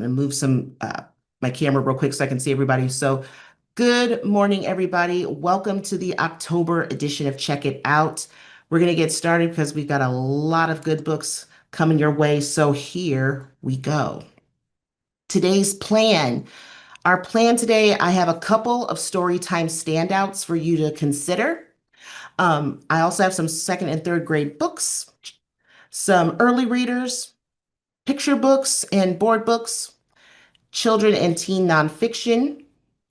I'm gonna move my camera real quick so I can see everybody. So, good morning, everybody. Welcome to the October edition of Check It Out. We're gonna get started because we've got a lot of good books coming your way. So here we go. Today's plan. Our plan today, I have a couple of story time standouts for you to consider. I also have some second and third grade books, some early readers, picture books and board books, children and teen nonfiction,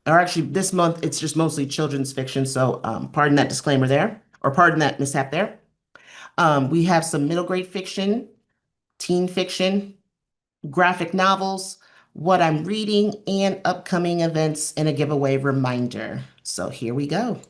or actually this month it's just mostly children's fiction, so pardon that disclaimer there, or pardon that mishap there. We have some middle grade fiction, teen fiction, graphic novels, what I'm reading, and upcoming events and a giveaway reminder. So here we go.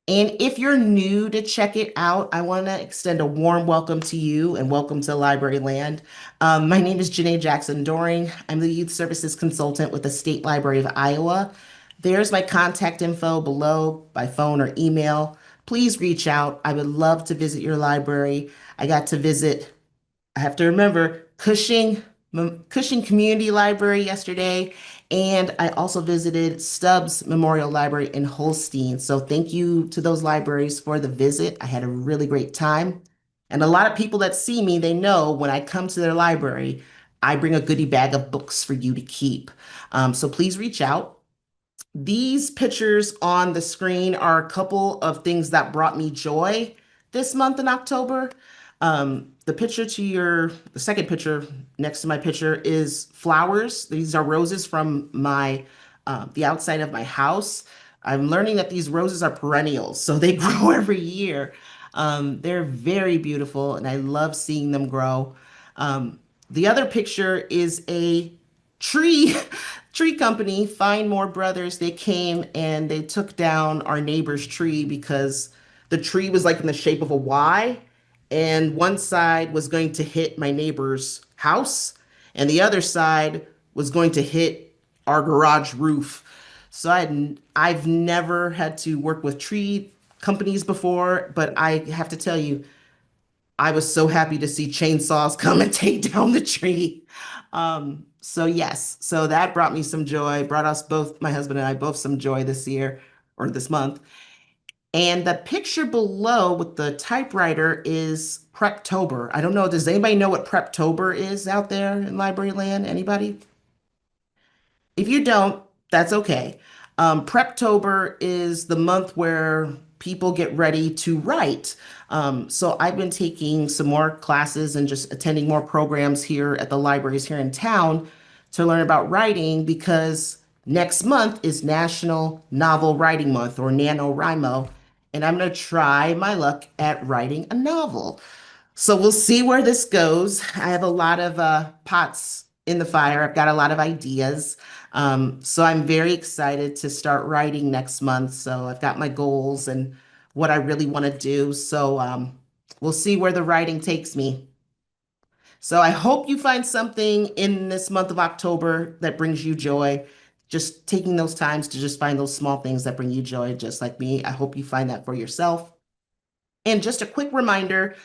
And if you're new to Check It Out, I want to extend a warm welcome to you and welcome to Library Land. My name is Janeé Jackson-Doering. I'm the Youth Services Consultant with the State Library of Iowa. There's my contact info below by phone or email. Please reach out. I would love to visit your library. I got to visit, I have to remember, Cushing Community Library yesterday, and I also visited Stubbs Memorial Library in Holstein. So thank you to those libraries for the visit. I had a really great time. And a lot of people that see me, they know when I come to their library, I bring a goodie bag of books for you to keep. So please reach out. These pictures on the screen are a couple of things that brought me joy this month in October. The second picture next to my picture is flowers. These are roses from the outside of my house. I'm learning that these roses are perennials, so they grow every year. They're very beautiful, and I love seeing them grow. The other picture is a tree tree company, Find More Brothers. They came and they took down our neighbor's tree because the tree was like in the shape of a Y, and one side was going to hit my neighbor's house, and the other side was going to hit our garage roof. So I've never had to work with tree companies before, but I have to tell you, I was so happy to see chainsaws come and take down the tree. So yes, so that brought me some joy, brought us both, my husband and I both some joy this year or this month. And the picture below with the typewriter is Preptober. I don't know, does anybody know what Preptober is out there in library land? Anybody? If you don't, that's okay. Preptober is the month where people get ready to write. So I've been taking some more classes and just attending more programs here at the libraries here in town to learn about writing because next month is National Novel Writing Month or NaNoWriMo, and I'm going to try my luck at writing a novel. So we'll see where this goes. I have a lot of pots in the fire. I've got a lot of ideas. So I'm very excited to start writing next month. So I've got my goals and what I really want to do. So we'll see where the writing takes me. So I hope you find something in this month of October that brings you joy. Just taking those times to just find those small things that bring you joy, just like me. I hope you find that for yourself. And just a quick reminder,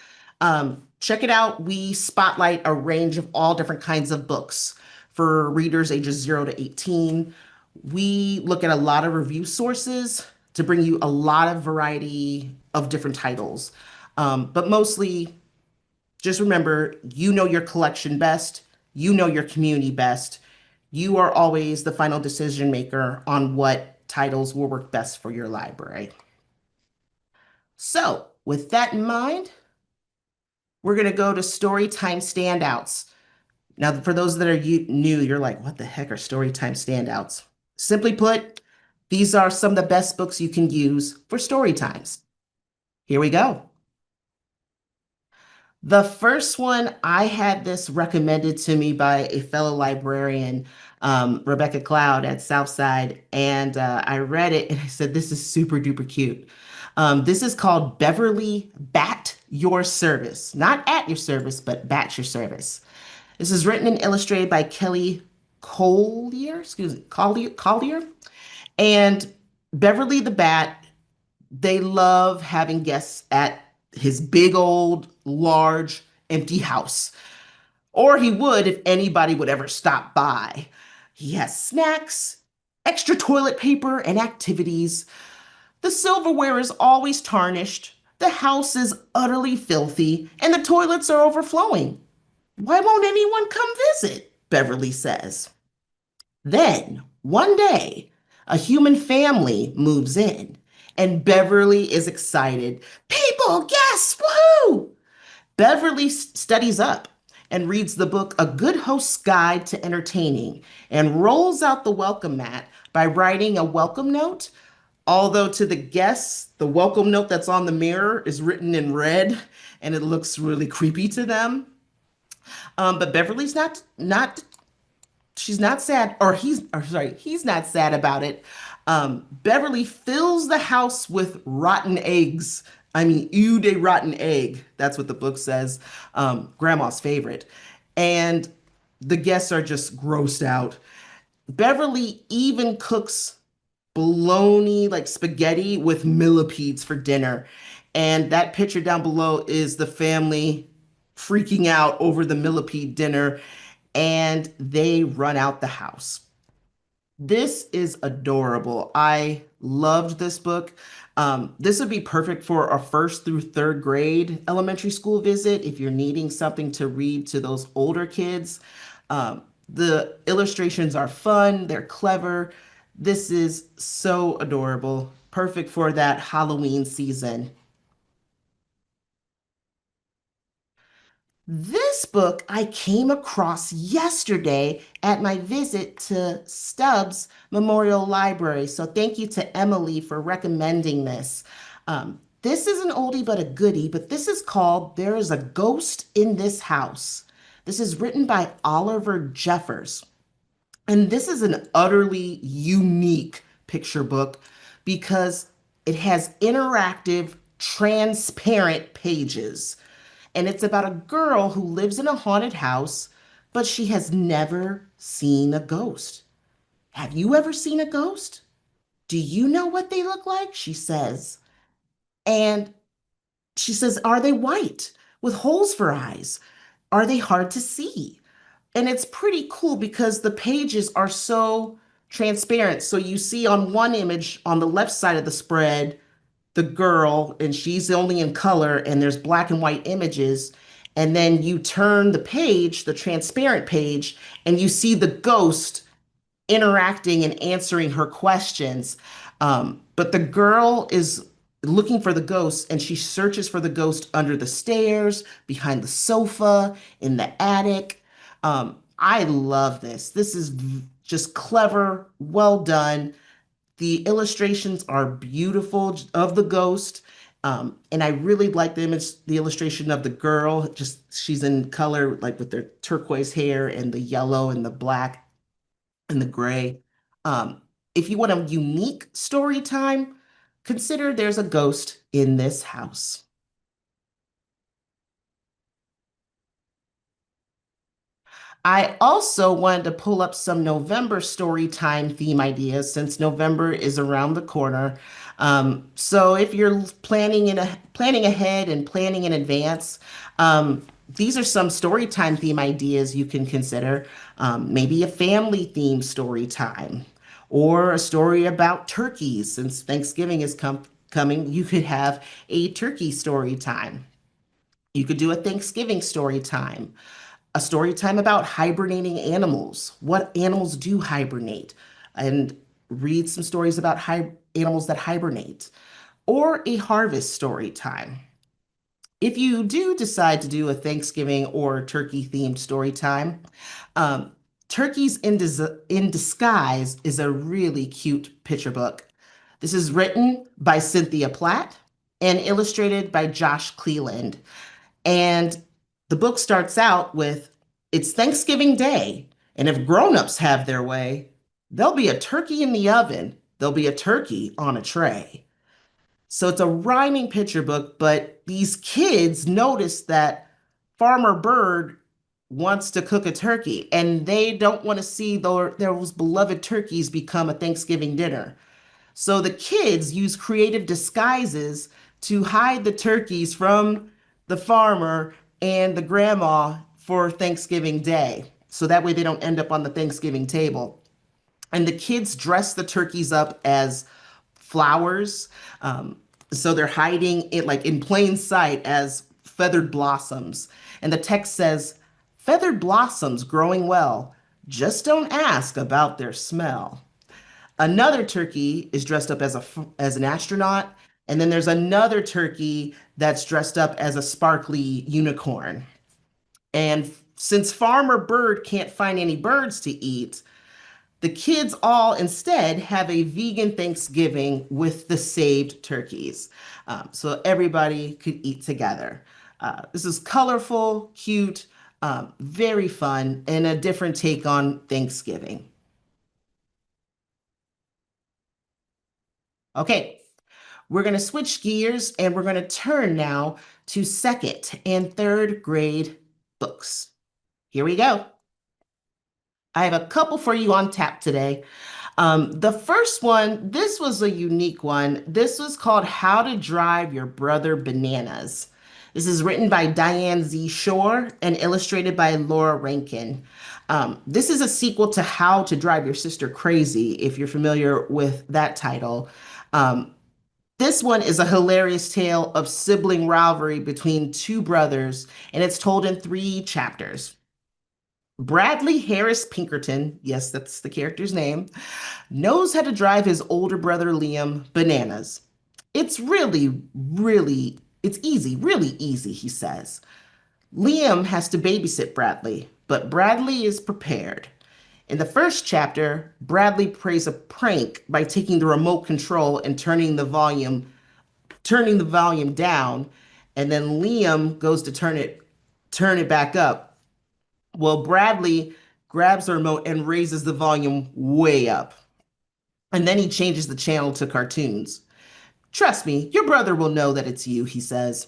check it out. We spotlight a range of all different kinds of books for readers ages 0 to 18. We look at a lot of review sources to bring you a lot of variety of different titles. But mostly, just remember, you know your collection best, you know your community best. You are always the final decision maker on what titles will work best for your library. So, with that in mind, we're going to go to story time standouts. Now, for those that are new, you're like, what the heck are story time standouts? Simply put, these are some of the best books you can use for story times. Here we go. The first one, I had this recommended to me by a fellow librarian, Rebecca Cloud at Southside, and I read it and I said, this is super duper cute. This is called Beverly Bat Your Service. Not at your service, but bat your service. This is written and illustrated by Kelly Collier. And Beverly the Bat, they love having guests at his big old large empty house or he would if anybody would ever stop by. He has snacks, extra toilet paper, and activities. The silverware is always tarnished, the house is utterly filthy, and the toilets are overflowing. Why won't anyone come visit? Beverly says. Then, one day, a human family moves in, and Beverly is excited. People, yes, woohoo! Beverly studies up and reads the book A Good Host's Guide to Entertaining and rolls out the welcome mat by writing a welcome note. Although to the guests, the welcome note that's on the mirror is written in red and it looks really creepy to them. But Beverly's not she's not sad, or he's not sad about it. Beverly fills the house with rotten eggs. I mean, ew, they rotten egg. That's what the book says. Grandma's favorite. And the guests are just grossed out. Beverly even cooks bologna, like spaghetti with millipedes for dinner. And that picture down below is the family freaking out over the millipede dinner, and they run out the house. This is adorable. I loved this book. This would be perfect for a first through third grade elementary school visit if you're needing something to read to those older kids. The illustrations are fun, they're clever. This is so adorable. Perfect for that Halloween season. This book I came across yesterday at my visit to Stubbs Memorial Library. So thank you to Emily for recommending this. This is an oldie but a goodie, but this is called There is a Ghost in This House. This is written by Oliver Jeffers. And this is an utterly unique picture book because it has interactive, transparent pages. And it's about a girl who lives in a haunted house, but she has never seen a ghost. Have you ever seen a ghost? Do you know what they look like? She says. And she says, are they white with holes for eyes? Are they hard to see? And it's pretty cool because the pages are so transparent. So you see on one image on the left side of the spread, the girl, and she's only in color, and there's black and white images. And then you turn the page, the transparent page, and you see the ghost interacting and answering her questions. But the girl is looking for the ghost, and she searches for the ghost under the stairs, behind the sofa, in the attic. I love this. This is just clever, well done. The illustrations are beautiful of the ghost. And I really like the image, the illustration of the girl. Just she's in color, like with their turquoise hair and the yellow and the black and the gray. Um, if you want a unique story time, consider There's a Ghost in This House. I also wanted to pull up some November story time theme ideas since November is around the corner. So if you're planning ahead and planning in advance, these are some story time theme ideas you can consider. Maybe a family theme story time, or a story about turkeys. Since Thanksgiving is coming, you could have a turkey story time. You could do a Thanksgiving story time, a story time about hibernating animals. What animals do hibernate? And read some stories about animals that hibernate, or a harvest story time. If you do decide to do a Thanksgiving or turkey themed story time, um, Turkeys in Disguise is a really cute picture book. This is written by Cynthia Platt and illustrated by Josh Cleland. And the book starts out with, it's Thanksgiving Day, and if grown-ups have their way, there'll be a turkey in the oven, there'll be a turkey on a tray. So it's a rhyming picture book, but these kids notice that Farmer Bird wants to cook a turkey, and they don't want to see those beloved turkeys become a Thanksgiving dinner. So the kids use creative disguises to hide the turkeys from the farmer and the grandma for Thanksgiving Day. So that way they don't end up on the Thanksgiving table. And the kids dress the turkeys up as flowers. Um, so they're hiding it like in plain sight as feathered blossoms. And the text says, feathered blossoms growing well. Just don't ask about their smell. Another turkey is dressed up as an astronaut, and then there's another turkey that's dressed up as a sparkly unicorn. And since Farmer Bird can't find any birds to eat, the kids all instead have a vegan Thanksgiving with the saved turkeys. So everybody could eat together. This is colorful, cute, very fun, and a different take on Thanksgiving. Okay, we're going to switch gears and we're going to turn now to second and third grade books. Here we go. I have a couple for you on tap today. The first one, this was a unique one. This was called How to Drive Your Brother Bananas. This is written by Diane Z. Shore and illustrated by Laura Rankin. This is a sequel to How to Drive Your Sister Crazy, if you're familiar with that title. Um, this one is a hilarious tale of sibling rivalry between two brothers, and it's told in 3 chapters. Bradley Harris Pinkerton, yes, that's the character's name, knows how to drive his older brother Liam bananas. It's it's easy, really easy, he says. Liam has to babysit Bradley, but Bradley is prepared. In the first chapter, Bradley plays a prank by taking the remote control and turning the volume down, and then Liam goes to turn it back up. Well, Bradley grabs the remote and raises the volume way up. And then he changes the channel to cartoons. Trust me, your brother will know that it's you, he says.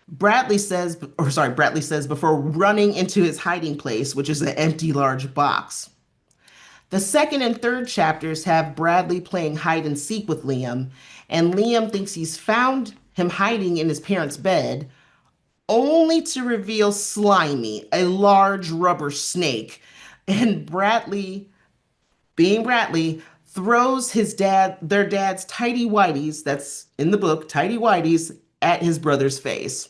Bradley says before running into his hiding place, which is an empty large box. The second and third chapters have Bradley playing hide and seek with Liam, and Liam thinks he's found him hiding in his parents' bed, only to reveal Slimy, a large rubber snake. And Bradley, being Bradley, throws their dad's tidy whities, that's in the book, tidy whities, at his brother's face.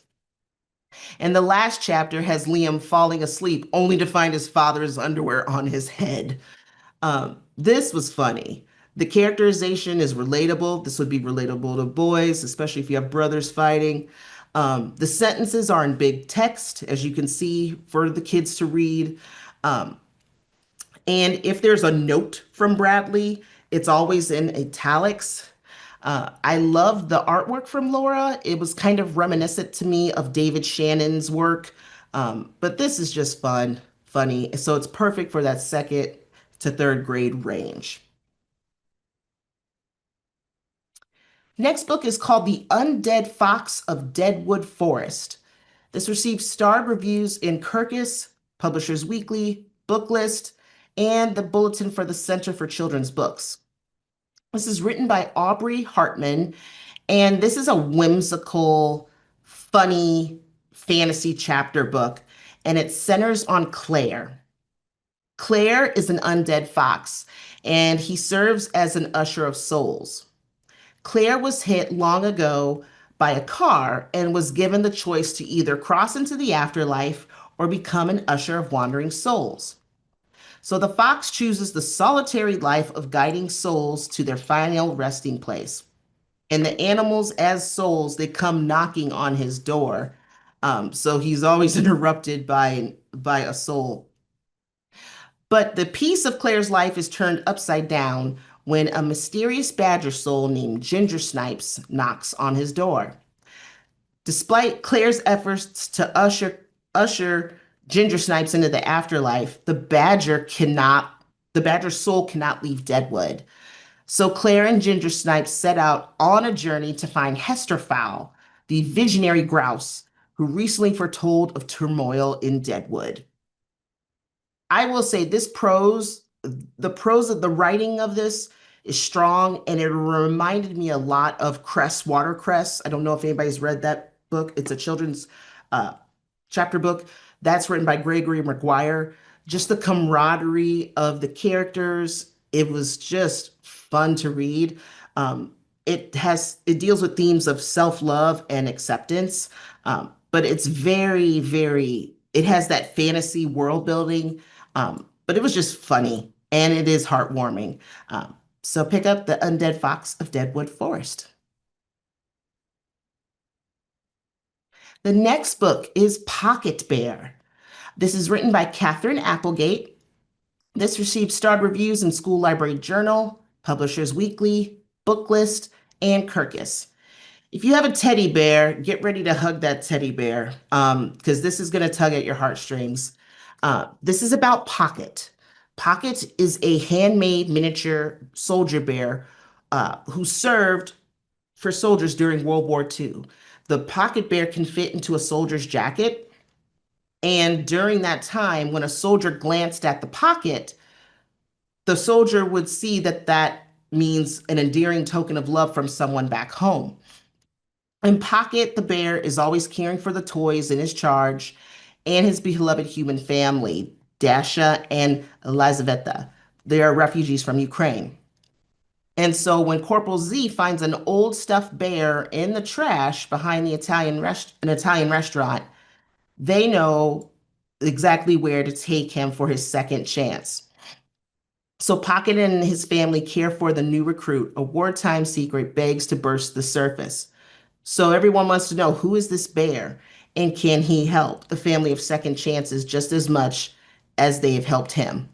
And the last chapter has Liam falling asleep only to find his father's underwear on his head. This was funny. The characterization is relatable. This would be relatable to boys, especially if you have brothers fighting. The sentences are in big text, as you can see, for the kids to read. Um, and if there's a note from Bradley, it's always in italics. I love the artwork from Laura. It was kind of reminiscent to me of David Shannon's work. But this is just funny. So it's perfect for that second to third grade range. Next book is called The Undead Fox of Deadwood Forest. This received starred reviews in Kirkus, Publishers Weekly, Booklist, and the Bulletin for the Center for Children's Books. This is written by Aubrey Hartman, and this is a whimsical, funny fantasy chapter book, and it centers on Claire. Claire is an undead fox, and he serves as an usher of souls. Claire was hit long ago by a car and was given the choice to either cross into the afterlife or become an usher of wandering souls. So the fox chooses the solitary life of guiding souls to their final resting place. And the animals, as souls, they come knocking on his door. So he's always interrupted by a soul. But the peace of Claire's life is turned upside down when a mysterious badger soul named Ginger Snipes knocks on his door. Despite Claire's efforts to usher Ginger Snipes into the afterlife, the badger's soul cannot leave Deadwood. So Claire and Ginger Snipes set out on a journey to find Hesterfowl, the visionary grouse who recently foretold of turmoil in Deadwood. I will say the prose of the writing of this is strong, and it reminded me a lot of Cress Watercress. I don't know if anybody's read that book. It's a children's uh, chapter book. That's written by Gregory Maguire. Just the camaraderie of the characters, it was just fun to read. Um, it deals with themes of self-love and acceptance, but it's very it has that fantasy world building, but it was just funny and it is heartwarming. So pick up The Undead Fox of Deadwood Forest. The next book is Pocket Bear. This is written by Catherine Applegate. This received starred reviews in School Library Journal, Publishers Weekly, Booklist, and Kirkus. If you have a teddy bear, get ready to hug that teddy bear, because this is going to tug at your heartstrings. This is about Pocket. Pocket is a handmade miniature soldier bear who served for soldiers during World War II. The Pocket Bear can fit into a soldier's jacket, and during that time, when a soldier glanced at the pocket, the soldier would see that that means an endearing token of love from someone back home. In Pocket, the bear is always caring for the toys in his charge and his beloved human family, Dasha and Elizaveta. They are refugees from Ukraine. And so when Corporal Z finds an old stuffed bear in the trash behind an Italian restaurant, they know exactly where to take him for his second chance. So Pocket and his family care for the new recruit. A wartime secret begs to burst the surface. So everyone wants to know, who is this bear and can he help the family of second chances just as much as they have helped him?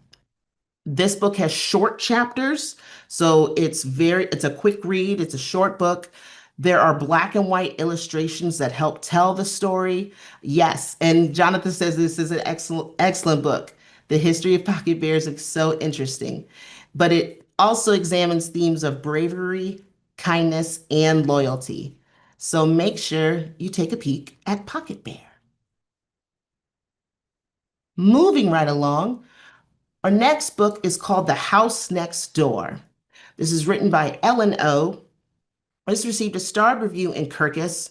This book has short chapters, so it's a quick read, it's a short book. There are black and white illustrations that help tell the story. Yes, and Jonathan says this is an excellent book. The history of pocket bears is so interesting, but it also examines themes of bravery, kindness, and loyalty. So make sure you take a peek at Pocket Bear. Moving right along, our next book is called The House Next Door. This is written by Ellen O. This received a starred review in Kirkus,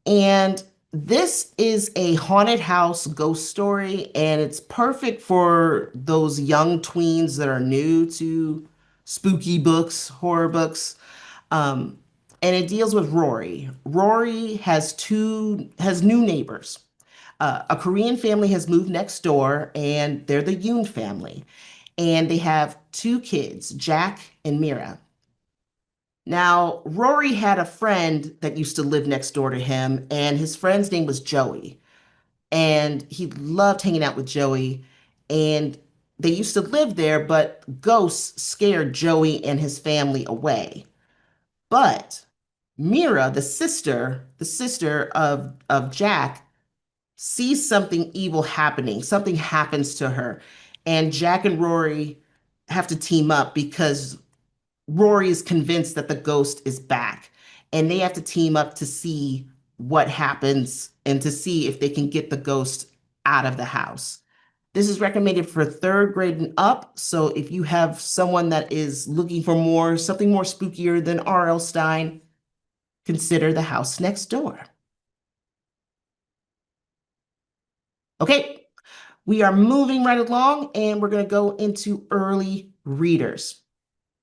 and this is a haunted house ghost story, and it's perfect for those young tweens that are new to spooky books, horror books. Um, and it deals with Rory. Rory has new neighbors. A Korean family has moved next door, and they're the Yoon family. And they have two kids, Jack and Mira. Now, Rory had a friend that used to live next door to him, and his friend's name was Joey. And he loved hanging out with Joey. And they used to live there, but ghosts scared Joey and his family away. But Mira, the sister of Jack, sees something evil happening. Something happens to her. And Jack and Rory have to team up because Rory is convinced that the ghost is back. And they have to team up to see what happens and to see if they can get the ghost out of the house. This is recommended for third grade and up. So if you have someone that is looking for something more spookier than R.L. Stine, consider The House Next Door. Okay, we are moving right along and we're going to go into early readers.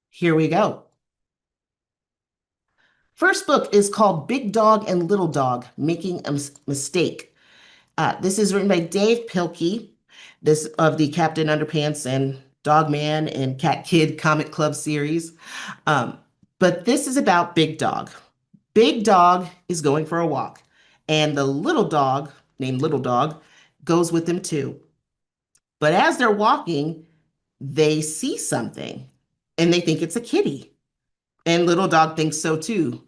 Here we go. First book is called Big Dog and Little Dog, Making a Mistake. This is written by Dave Pilkey, this of the Captain Underpants and Dogman and Cat Kid Comic Club series. Um, but this is about Big Dog. Big Dog is going for a walk, and the little dog, named Little Dog, goes with him too. But as they're walking, they see something and they think it's a kitty. And Little Dog thinks so too.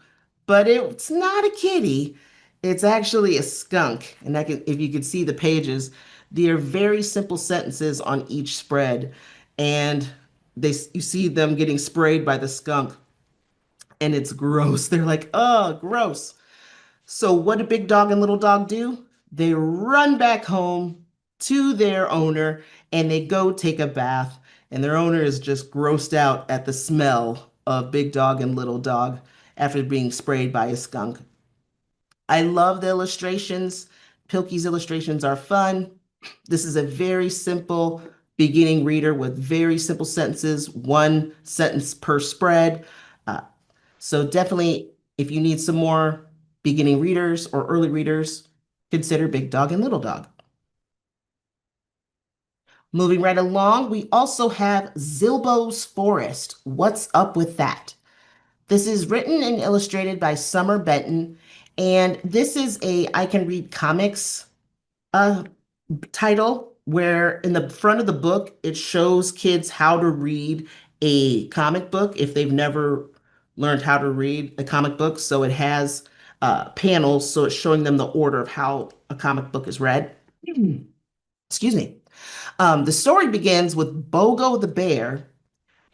But it's not a kitty. It's actually a skunk. And if you could see the pages, they are very simple sentences on each spread. And you see them getting sprayed by the skunk. And it's gross. They're like, oh, gross. So what do Big Dog and Little Dog do? They run back home to their owner and they go take a bath. And their owner is just grossed out at the smell of Big Dog and Little Dog after being sprayed by a skunk. I love the illustrations. Pilkey's illustrations are fun. This is a very simple beginning reader with very simple sentences, one sentence per spread. Uh, so definitely, if you need some more beginning readers or early readers, consider Big Dog and Little Dog. Moving right along, we also have Zilbo's Forest. What's up with that? This is written and illustrated by Summer Benton, and this is a I Can Read Comics uh, title where in the front of the book it shows kids how to read a comic book if they've never learned how to read a comic book. So it has panels, so it's showing them the order of how a comic book is read. Excuse me. The story begins with Bogo the bear,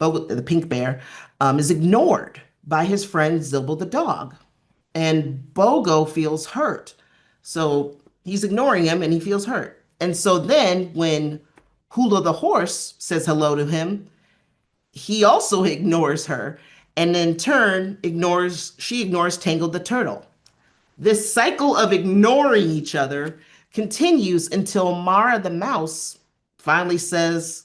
Bogo the pink bear, is ignored by his friend Zilbo the dog, and Bogo feels hurt. So he's ignoring him and he feels hurt. And so then when Hula the horse says hello to him, he also ignores her and in turn she ignores Tangled the turtle. This cycle of ignoring each other continues until Mara the mouse finally says,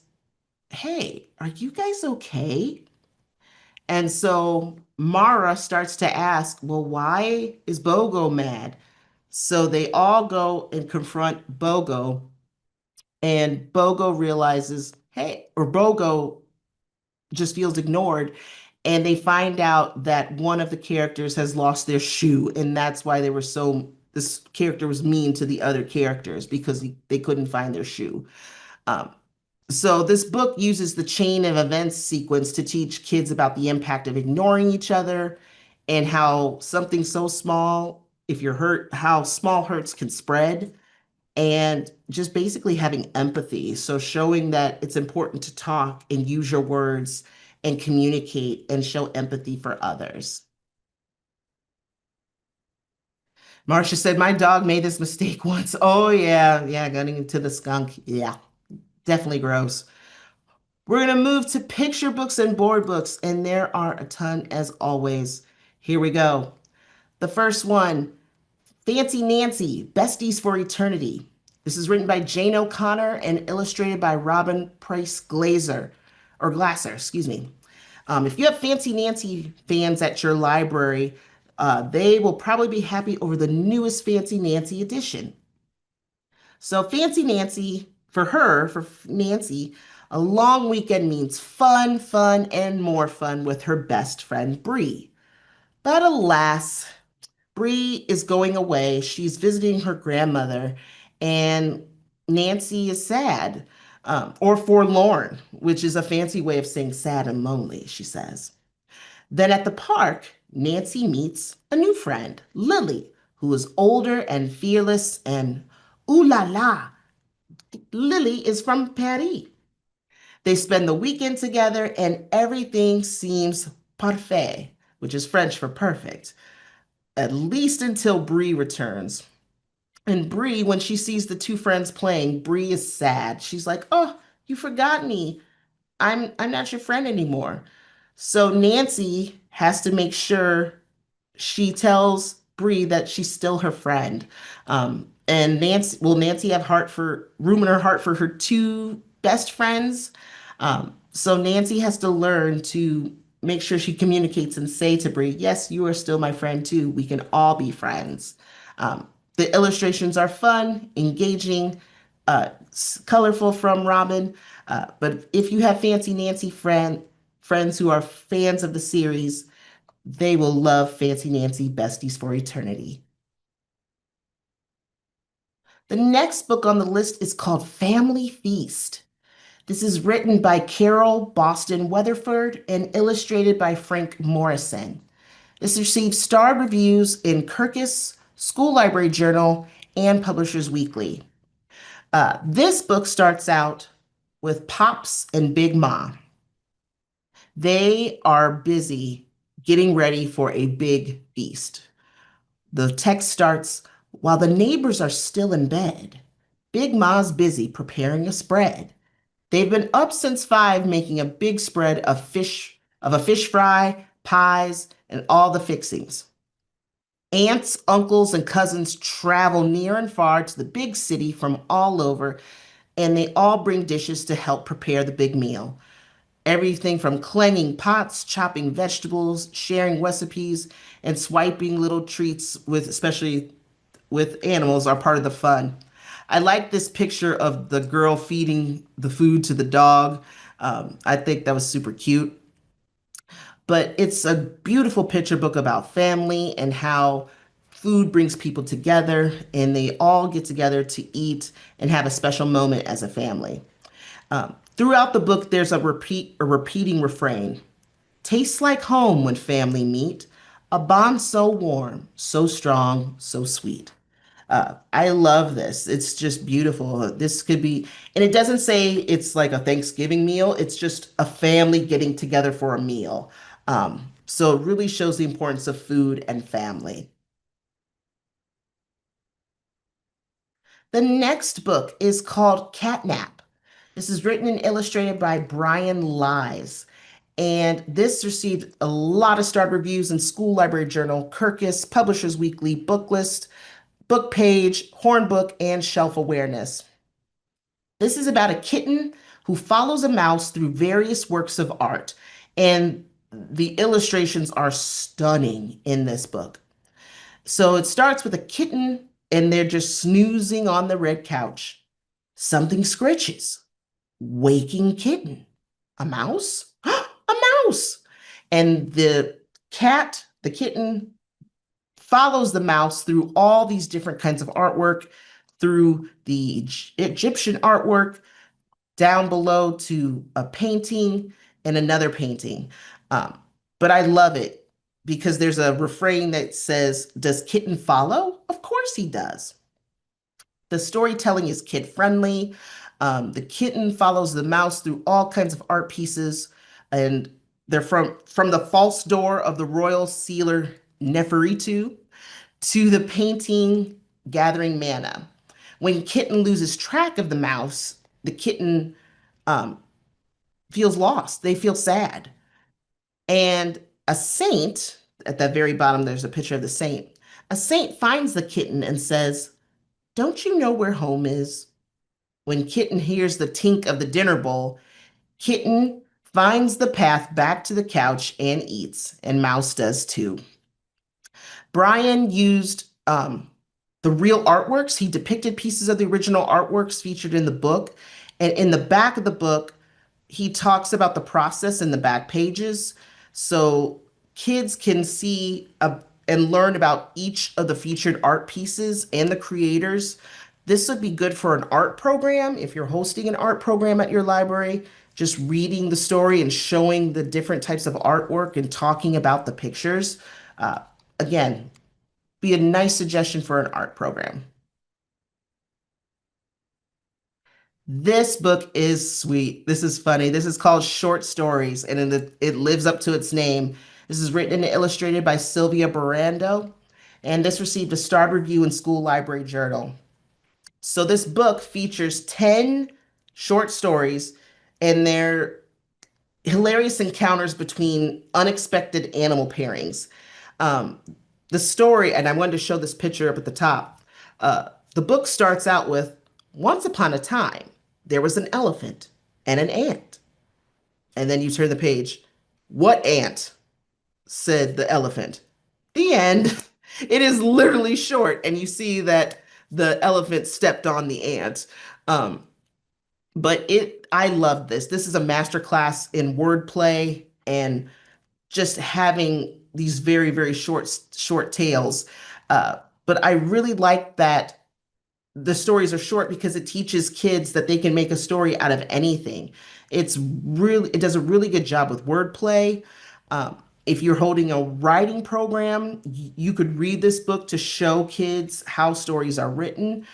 "Hey, are you guys okay?" And so Mara starts to ask, "Well, why is Bogo mad?" So they all go and confront Bogo, and Bogo realizes, hey, or Bogo just feels ignored. And they find out that one of the characters has lost their shoe, and that's why this character was mean to the other characters because they couldn't find their shoe. Um, so this book uses the chain of events sequence to teach kids about the impact of ignoring each other and how something so small, if you're hurt, how small hurts can spread and just basically having empathy. So showing that it's important to talk and use your words and communicate and show empathy for others. Marcia said, my dog made this mistake once. Oh yeah, yeah, getting into the skunk. Yeah, definitely gross. We're gonna move to picture books and board books, and there are a ton as always. Here we go. The first one, Fancy Nancy, Besties for Eternity. This is written by Jane O'Connor and illustrated by Robin Price Glazer, or Glasser, excuse me. If you have Fancy Nancy fans at your library, they will probably be happy over the newest Fancy Nancy edition. So Fancy Nancy, for Nancy, a long weekend means fun, fun, and more fun with her best friend Bree. But alas, Bree is going away. She's visiting her grandmother, and Nancy is sad, or forlorn, which is a fancy way of saying sad and lonely, she says. Then at the park, Nancy meets a new friend, Lily, who is older and fearless, and ooh la la, Lily is from Paris. They spend the weekend together, and everything seems parfait, which is French for perfect, at least until Bree returns. And Bree, when she sees the two friends playing, Bree is sad. She's like, "Oh, you forgot me. I'm not your friend anymore." So Nancy has to make sure she tells Bree that she's still her friend. And Nancy have heart for room in her heart for her two best friends? So Nancy has to learn to make sure she communicates and say to Bree, yes, you are still my friend too. We can all be friends. The illustrations are fun, engaging, colorful from Robin. But if you have Fancy Nancy friends who are fans of the series, they will love Fancy Nancy Besties for Eternity. The next book on the list is called Family Feast. This is written by Carol Boston Weatherford and illustrated by Frank Morrison. This received starred reviews in Kirkus, School Library Journal, and Publishers Weekly. This book starts out with Pops and Big Ma. They are busy getting ready for a big feast. The text starts, while the neighbors are still in bed, Big Ma's busy preparing a spread. They've been up since 5 making a big spread of a fish fry, pies, and all the fixings. Aunts, uncles, and cousins travel near and far to the big city from all over, and they all bring dishes to help prepare the big meal. Everything from clanging pots, chopping vegetables, sharing recipes, and swiping little treats with, especially with animals, are part of the fun. I like this picture of the girl feeding the food to the dog. I think that was super cute. But it's a beautiful picture book about family and how food brings people together and they all get together to eat and have a special moment as a family. Throughout the book, there's a repeating refrain. Tastes like home when family meet, a bond so warm, so strong, so sweet. I love this. It's just beautiful. This could be, and it doesn't say it's like a Thanksgiving meal. It's just a family getting together for a meal. So it really shows the importance of food and family. The next book is called Catnap. This is written and illustrated by Brian Lies. And this received a lot of starred reviews in School Library Journal, Kirkus, Publishers Weekly, Booklist, Book Page, Hornbook, and Shelf Awareness. This is about a kitten who follows a mouse through various works of art, and the illustrations are stunning in this book. So it starts with a kitten, and they're just snoozing on the red couch. Something scritches. Waking kitten. A mouse? A mouse! And the kitten, follows the mouse through all these different kinds of artwork, through the Egyptian artwork, down below to a painting and another painting. Um, but I love it because there's a refrain that says, does kitten follow? Of course he does. The storytelling is kid friendly. The kitten follows the mouse through all kinds of art pieces, and they're from the false door of the royal sealer Neferitu to the painting gathering mana. When kitten loses track of the mouse, the kitten um, feels lost. They feel sad. And a saint, at that very bottom, there's a picture of the saint. A saint finds the kitten and says, don't you know where home is? When kitten hears the tink of the dinner bowl, kitten finds the path back to the couch and eats, and mouse does too. Brian used the real artworks. He depicted pieces of the original artworks featured in the book. And in the back of the book, he talks about the process in the back pages. So kids can see and learn about each of the featured art pieces and the creators. This would be good for an art program if you're hosting an art program at your library. Just reading the story and showing the different types of artwork and talking about the pictures. Uh, Again, be a nice suggestion for an art program. This book is sweet. This is funny. This is called Short Stories, and it lives up to its name. This is written and illustrated by Sylvia Barando, and this received a starred review in School Library Journal. So this book features 10 short stories, and they're hilarious encounters between unexpected animal pairings. Um, the story, and I wanted to show this picture up at the top. The book starts out with, once upon a time, there was an elephant and an ant. And then you turn the page. What ant? Said the elephant. The end. It is literally short, and you see that the elephant stepped on the ant. Um, I love this. This is a masterclass in wordplay and just having these very, very short tales. But I really like that the stories are short because it teaches kids that they can make a story out of anything. It does a really good job with wordplay. If you're holding a writing program, you could read this book to show kids how stories are written.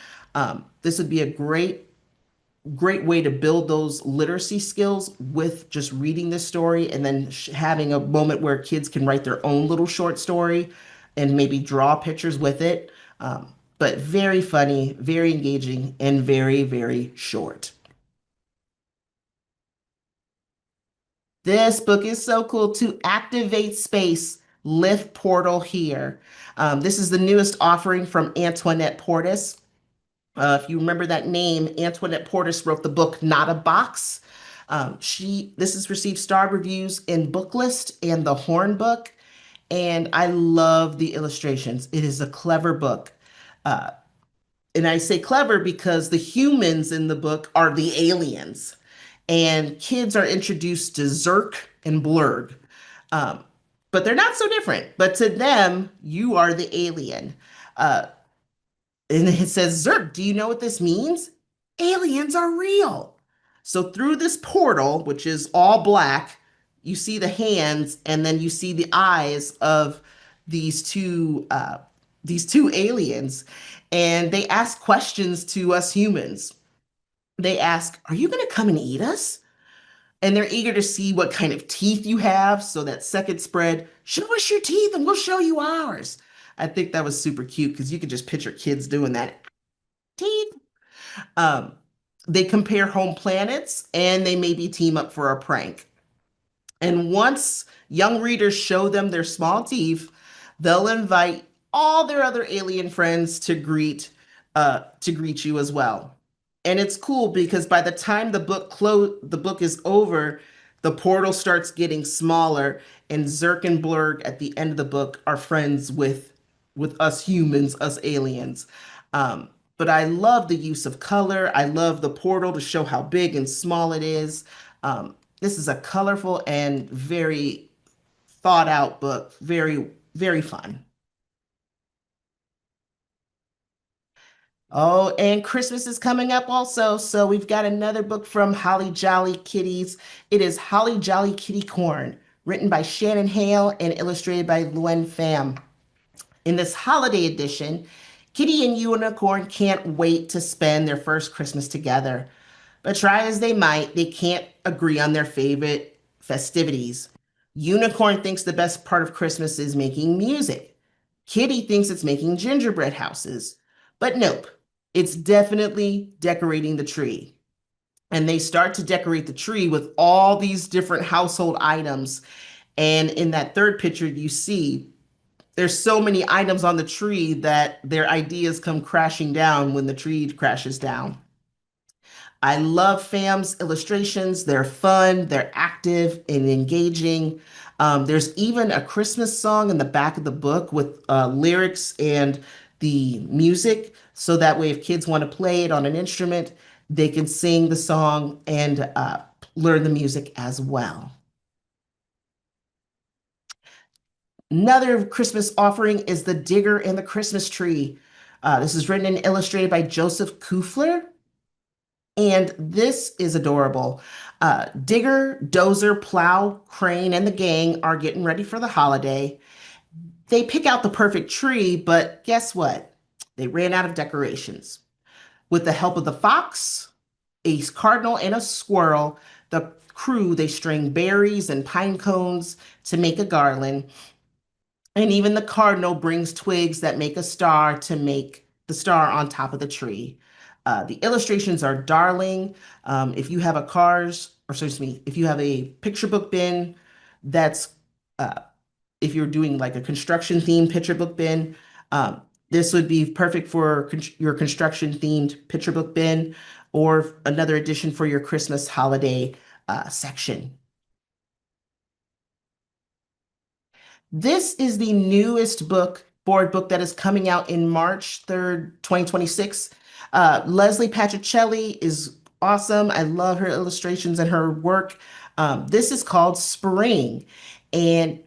This would be a great way to build those literacy skills with just reading this story and then having a moment where kids can write their own little short story and maybe draw pictures with it. But very funny, very engaging, and very, very short. This book is so cool to activate space. Lift Portal Here. This is the newest offering from Antoinette Portis. If you remember that name, Antoinette Portis wrote the book Not a Box. This has received star reviews in Booklist and the Horn Book, and I love the illustrations. It is a clever book. Uh, and I say clever because the humans in the book are the aliens, and kids are introduced to Zerk and Blurg. Um, but they're not so different. But to them, you are the alien. Uh, and it says, Zerk, do you know what this means? Aliens are real. So through this portal, which is all black, you see the hands and then you see the eyes of these two aliens, and they ask questions to us humans. They ask, "Are you going to come and eat us?" And they're eager to see what kind of teeth you have. So that second spread, show us your teeth and we'll show you ours. I think that was super cute because you could just picture kids doing that. Teeth. Um, they compare home planets and they maybe team up for a prank. And once young readers show them their small teeth, they'll invite all their other alien friends to greet you as well. And it's cool because by the time the book is over, the portal starts getting smaller, and Zerk and Blurg at the end of the book are friends with us humans, us aliens. Um, but I love the use of color. I love the portal to show how big and small it is. This is a colorful and very thought out book. Very, very fun. Oh, and Christmas is coming up also. So we've got another book from Holly Jolly Kitties. It is Holly Jolly Kitty Corn, written by Shannon Hale and illustrated by Luen Pham. In this holiday edition, Kitty and Unicorn can't wait to spend their first Christmas together. But try as they might, they can't agree on their favorite festivities. Unicorn thinks the best part of Christmas is making music. Kitty thinks it's making gingerbread houses. But nope, it's definitely decorating the tree. And they start to decorate the tree with all these different household items. And in that third picture, you see there's so many items on the tree that their ideas come crashing down when the tree crashes down. I love Fam's illustrations. They're fun, they're active and engaging. There's even a Christmas song in the back of the book with lyrics and the music. So that way, if kids want to play it on an instrument, they can sing the song and learn the music as well. Another Christmas offering is The Digger and the Christmas Tree. This is written and illustrated by Joseph Kufler. And this is adorable. Digger, Dozer, Plow, Crane, and the gang are getting ready for the holiday. They pick out the perfect tree, but guess what? They ran out of decorations. With the help of the fox, a cardinal, and a squirrel, the crew, they string berries and pine cones to make a garland. And even the cardinal brings twigs that make a star to make the star on top of the tree. The illustrations are darling. If you have a cars, or excuse me, if you have a picture book bin, that's uh, if you're doing like a construction themed picture book bin, this would be perfect for your construction themed picture book bin, or another addition for your Christmas holiday section. This is the newest board book that is coming out in March 3rd, 2026. Leslie Patricelli is awesome. I love her illustrations and her work. This is called Spring. And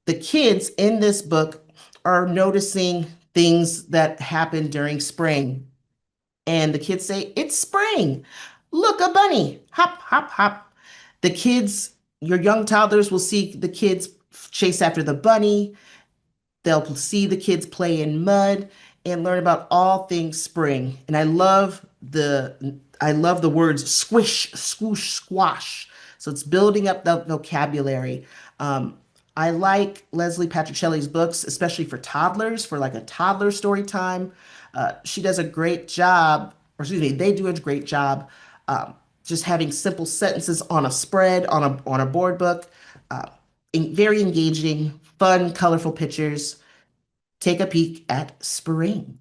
the kids in this book are noticing things that happen during spring. And the kids say, "It's spring. Look, a bunny. Hop, hop, hop." The kids, your young toddlers will see the kids chase after the bunny. They'll see the kids play in mud and learn about all things spring. And I love the words squish, swoosh, squash. So it's building up the vocabulary. Um, I like Leslie Patricelli's books, especially for toddlers, for like a toddler story time. She does a great job, or excuse me, they do a great job just having simple sentences on a spread, on a board book. Uh, very engaging fun, colorful pictures. Take a peek at spring.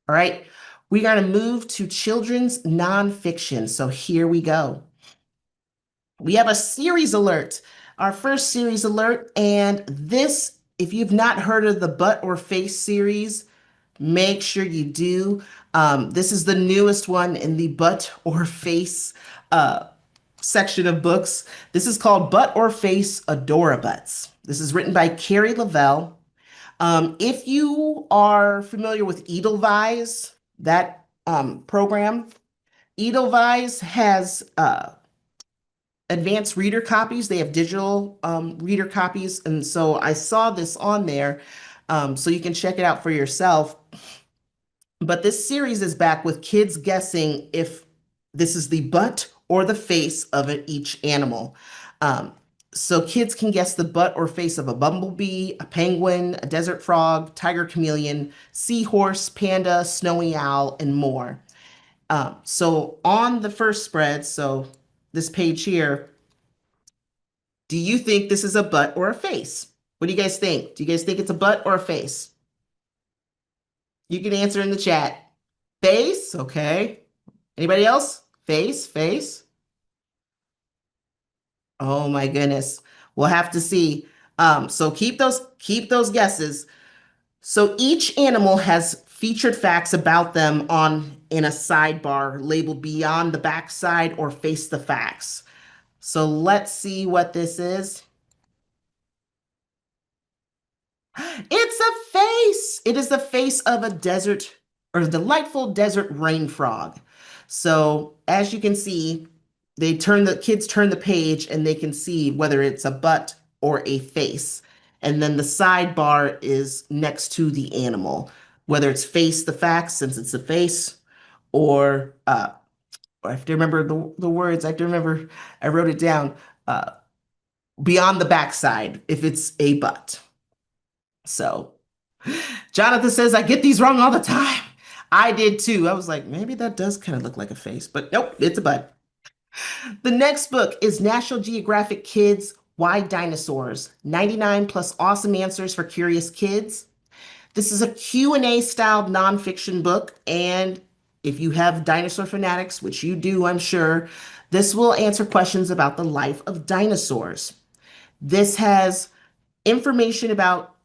All right, we're going to move to children's nonfiction. So here we go. We have a series alert, our first series alert. And this, if you've not heard of the Butt or Face series, make sure you do. This is the newest one in the Butt or Face section of books. This is called Butt or Face Adorabutts. This is written by Carrie Lavelle. If you are familiar with Edelweiss, that program, Edelweiss has advanced reader copies. They have digital reader copies. And so I saw this on there. So you can check it out for yourself. But this series is back with kids guessing if this is the butt or the face of each animal. Um, so kids can guess the butt or face of a bumblebee, a penguin, a desert frog, tiger chameleon, seahorse, panda, snowy owl, and more. So on the first spread, so this page here, do you think this is a butt or a face? What do you guys think? Do you guys think it's a butt or a face? You can answer in the chat. Face, okay. Anybody else? Face, face. Oh my goodness. We'll have to see. So keep those guesses. So each animal has featured facts about them on in a sidebar labeled beyond the backside or face the facts. So let's see what this is. It's a face. It is the face of a desert or a delightful desert rain frog. So as you can see, the kids turn the page and they can see whether it's a butt or a face. And then the sidebar is next to the animal, whether it's face the facts since it's a face, or I have to remember the words. I have to remember I wrote it down. Uh, Beyond the backside if it's a butt. So Jonathan says, I get these wrong all the time. I did too. I was like, maybe that does kind of look like a face, but nope, it's a butt. The next book is National Geographic Kids Why Dinosaurs? 99 plus awesome answers for curious kids. This is a Q&A styled nonfiction book, and if you have dinosaur fanatics, which you do, I'm sure, this will answer questions about the life of dinosaurs. This has information about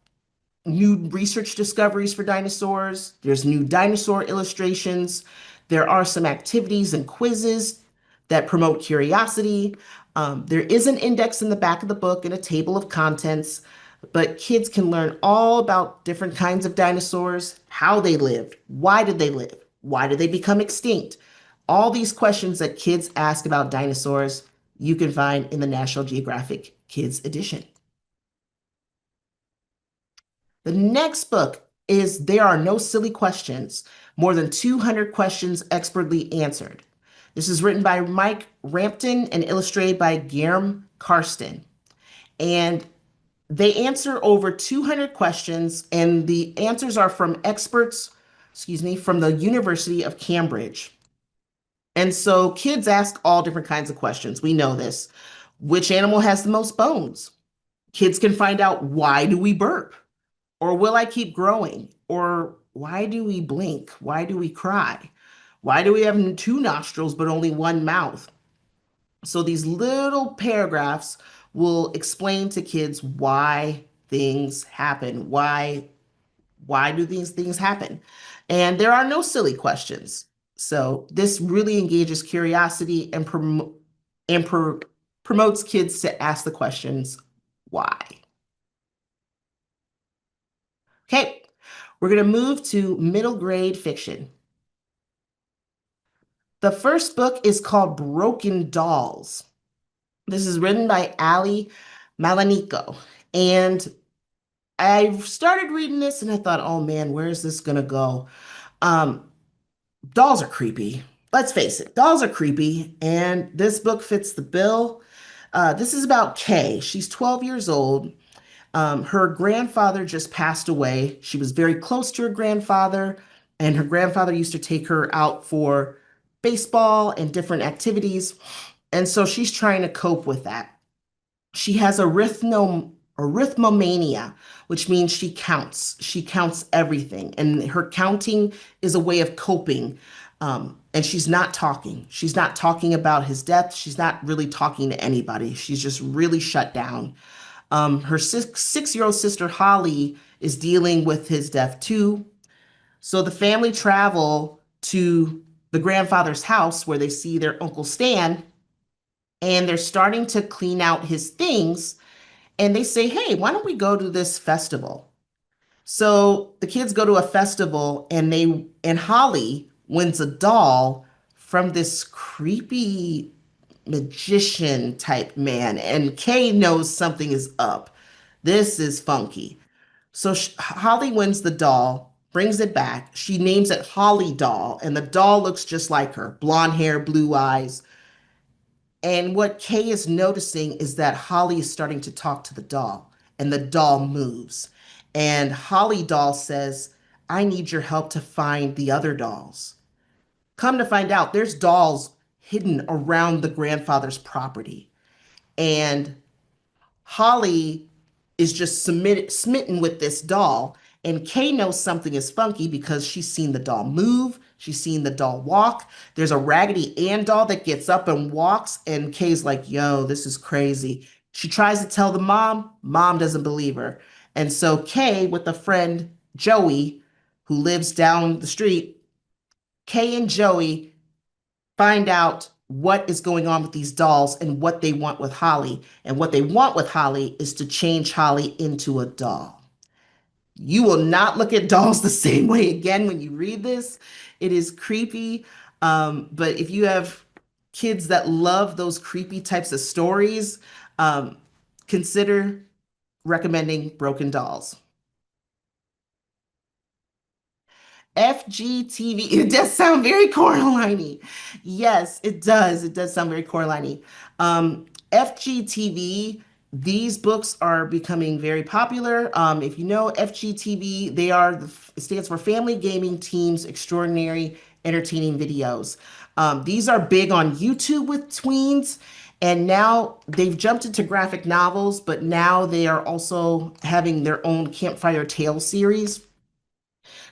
new research discoveries for dinosaurs. There's new dinosaur illustrations. There are some activities and quizzes that promote curiosity. There is an index in the back of the book and a table of contents, but kids can learn all about different kinds of dinosaurs, how they lived, why did they live, why did they become extinct? All these questions that kids ask about dinosaurs, you can find in the National Geographic Kids edition. The next book is There Are No Silly Questions, more than 200 questions expertly answered. This is written by Mike Rampton and illustrated by Guillermo Karsten. And they answer over 200 questions, and the answers are from experts, from the University of Cambridge. And so kids ask all different kinds of questions. We know this. Which animal has the most bones? Kids can find out, why do we burp? Or will I keep growing? Or why do we blink? Why do we cry? Why do we have two nostrils but only one mouth? So these little paragraphs will explain to kids why things happen. Why do these things happen? And there are no silly questions. So this really engages curiosity and promotes kids to ask the questions, why? Okay, we're going to move to middle grade fiction. The first book is called Broken Dolls. This is written by Ali Malanico. And I started reading this and I thought, oh man, where is this going to go? Dolls are creepy. Let's face it, dolls are creepy. And this book fits the bill. This is about Kay. She's 12 years old. Her grandfather just passed away. She was very close to her grandfather, and her grandfather used to take her out for baseball and different activities. And so she's trying to cope with that. She has arithmomania, which means she counts. She counts everything, and her counting is a way of coping. And she's not talking. She's not talking about his death. She's not really talking to anybody. She's just really shut down. Her six-year-old sister Holly is dealing with his death too. So the family travel to the grandfather's house where they see their Uncle Stan, and they're starting to clean out his things. And they say, hey, why don't we go to this festival? So the kids go to a festival, and Holly wins a doll from this creepy magician type man. And Kay knows something is up. This is funky. So Holly wins the doll, brings it back. She names it Holly Doll, and the doll looks just like her, blonde hair, blue eyes. And what Kay is noticing is that Holly is starting to talk to the doll, and the doll moves. And Holly doll says, I need your help to find the other dolls. Come to find out, there's dolls hidden around the grandfather's property. And Holly is just smitten with this doll. And Kay knows something is funky because she's seen the doll move. She's seen the doll walk. There's a Raggedy Ann doll that gets up and walks. And Kay's like, yo, this is crazy. She tries to tell the mom. Mom doesn't believe her. And so Kay, with a friend, Joey, who lives down the street, Kay and Joey find out what is going on with these dolls and what they want with Holly. And what they want with Holly is to change Holly into a doll. You will not look at dolls the same way again when you read this. It is creepy. But if you have kids that love those creepy types of stories, um, consider recommending Broken Dolls. FGTV. It does sound very Coraline-y. Yes, it does. It does sound very Coraline-y. FGTV, these books are becoming very popular. If you know FGTV, it stands for Family Gaming Teams Extraordinary Entertaining Videos. These are big on YouTube with tweens, and now they've jumped into graphic novels, but now they are also having their own Campfire Tale series.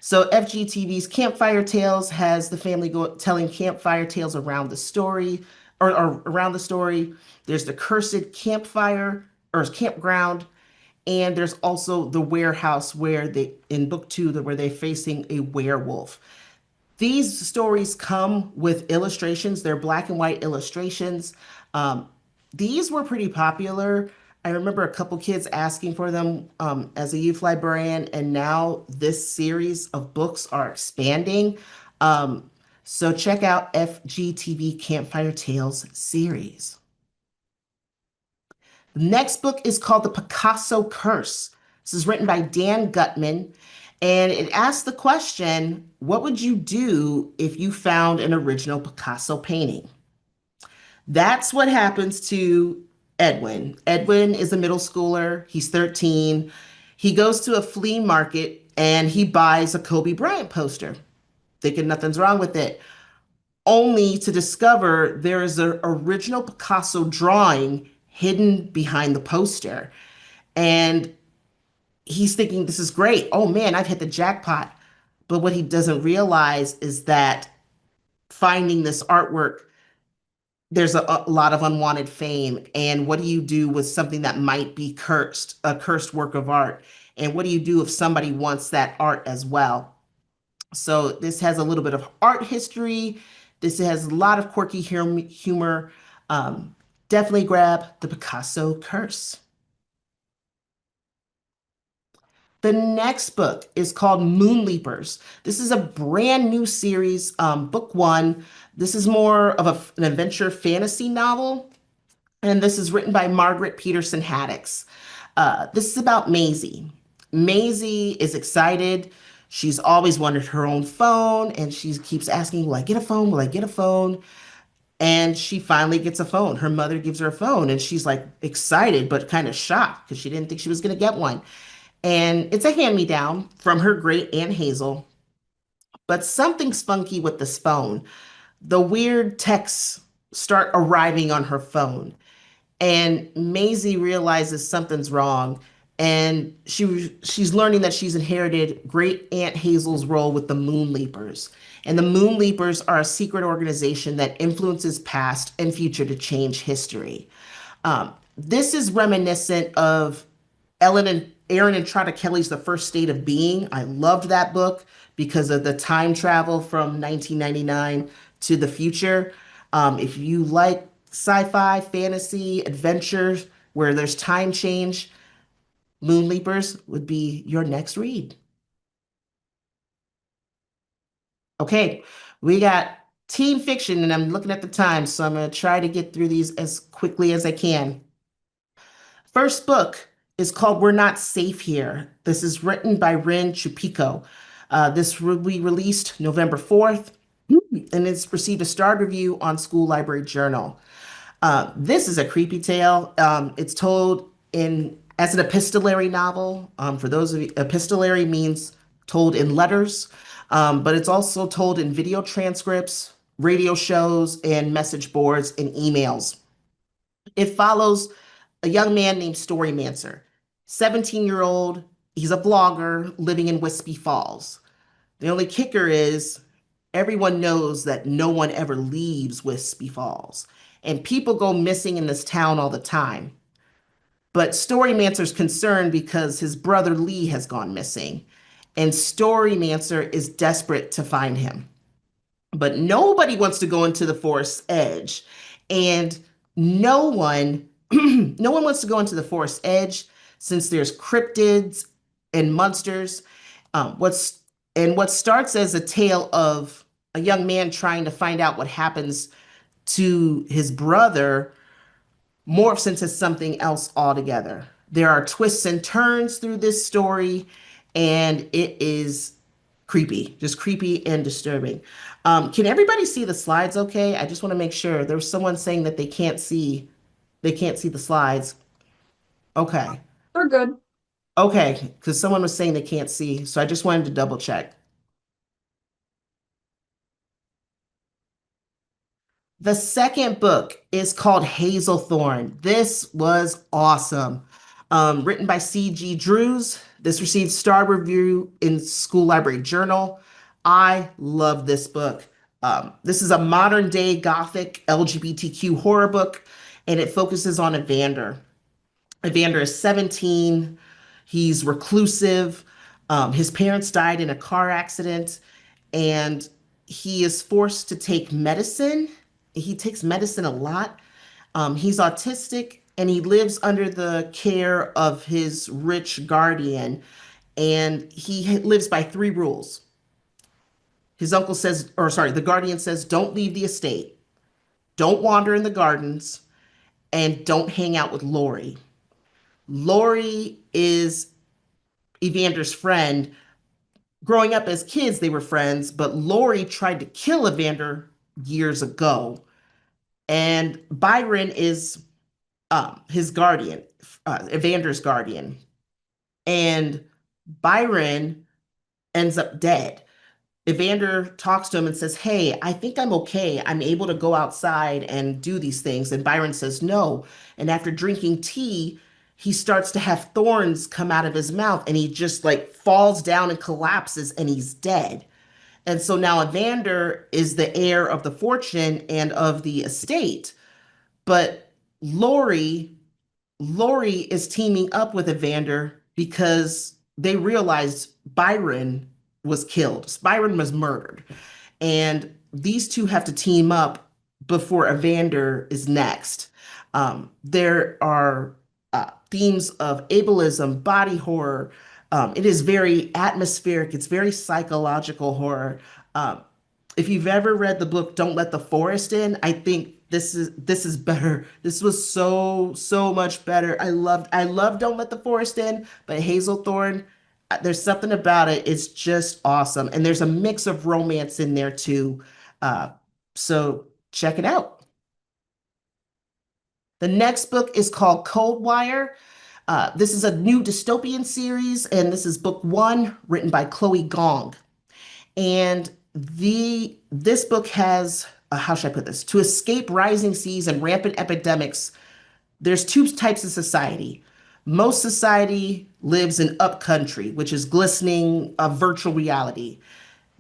So FGTV's Campfire Tales has the family telling campfire tales around the story, or around the story. There's the Cursed Campfire or Campground, and there's also the warehouse where they in book two where they're facing a werewolf. These stories come with illustrations. They're black and white illustrations. Um, these were pretty popular. I remember a couple kids asking for them as a youth librarian, and now this series of books are expanding. Um, so check out FGTV Campfire Tales series. The next book is called The Picasso Curse. This is written by Dan Gutman, and it asks the question, what would you do if you found an original Picasso painting? That's what happens to Edwin. Edwin is a middle schooler. He's 13. He goes to a flea market and he buys a Kobe Bryant poster, thinking nothing's wrong with it, only to discover there is an original Picasso drawing hidden behind the poster. And he's thinking, this is great. Oh man, I've hit the jackpot. But what he doesn't realize is that finding this artwork, there's a lot of unwanted fame. And what do you do with something that might be cursed, a cursed work of art? And what do you do if somebody wants that art as well? So this has a little bit of art history. This has a lot of quirky humor. Um, Definitely grab The Picasso Curse. The next book is called Moonleapers. This is a brand new series, book one. This is more of an adventure fantasy novel, and this is written by Margaret Peterson Haddix. This is about Maisie. Maisie is excited. She's always wanted her own phone, and she keeps asking, will I get a phone? Will I get a phone? And she finally gets a phone. Her mother gives her a phone, and she's like excited, but kind of shocked because she didn't think she was going to get one. And it's a hand-me-down from her great Aunt Hazel. But something's funky with this phone. The weird texts start arriving on her phone. And Maisie realizes something's wrong, and she's learning that she's inherited Great Aunt Hazel's role with the Moon Leapers. And the Moon Leapers are a secret organization that influences past and future to change history. This is reminiscent of Aaron and Trotta Kelly's The First State of Being. I loved that book because of the time travel from 1999 to the future. If you like sci-fi, fantasy, adventure where there's time change, Moon Leapers would be your next read. Okay, we got teen fiction, and I'm looking at the time, so I'm going to try to get through these as quickly as I can. First book is called We're Not Safe Here. This is written by Rin Chupico. This will be released November 4th, and it's received a star review on School Library Journal. This is a creepy tale. It's told in as an epistolary novel. For those of you, epistolary means told in letters, but it's also told in video transcripts, radio shows, and message boards and emails. It follows a young man named Storymancer, 17-year-old. He's a vlogger living in Wispy Falls. The only kicker is everyone knows that no one ever leaves Wispy Falls, and people go missing in this town all the time. But Storymancer's concerned because his brother Lee has gone missing, and Storymancer is desperate to find him. But nobody wants to go into the forest's edge, and no one no one wants to go into the forest edge since there's cryptids and monsters. What's and what starts as a tale of a young man trying to find out what happens to his brother morphs into something else altogether. There are twists and turns through this story, and it is creepy, just creepy and disturbing. Can everybody see the slides okay? I just want to make sure. There was someone saying that they can't see the slides. Okay. They're good. Okay, because someone was saying they can't see, so I just wanted to double check. The second book is called Hazelthorn. This was awesome. Written by C.G. Drews. This received star review in School Library Journal. I love this book. This is a modern day Gothic LGBTQ horror book, and it focuses on Evander. Evander is 17. He's reclusive. His parents died in a car accident, and he is forced to take medicine. He takes medicine a lot. He's autistic, and he lives under the care of his rich guardian, and he lives by three rules. His uncle says, or sorry, the guardian says, don't leave the estate, don't wander in the gardens, and don't hang out with Lori. Lori is Evander's friend. Growing up as kids, they were friends, but Lori tried to kill Evander years ago. And Byron is his guardian, Evander's guardian. And Byron ends up dead. Evander talks to him and says, hey, I think I'm okay. I'm able to go outside and do these things. And Byron says, no. And after drinking tea, he starts to have thorns come out of his mouth and he just like falls down and collapses and he's dead. And so now Evander is the heir of the fortune and of the estate. But Lori Lori is teaming up with Evander because they realized Byron was killed. Byron was murdered. And these two have to team up before Evander is next. There are themes of ableism, body horror. It is very atmospheric, it's very psychological horror. Um, if you've ever read the book Don't Let the Forest In, I think this is better. This was so much better. I love Don't Let the Forest In, but Hazelthorn, there's something about it. It's just awesome. And there's a mix of romance in there too. Uh, so check it out. The next book is called Cold Wire. This is a new dystopian series, and this is book one, written by Chloe Gong. And this book has how should I put this? To escape rising seas and rampant epidemics, There's two types of society. Most society lives in upcountry, which is glistening virtual reality.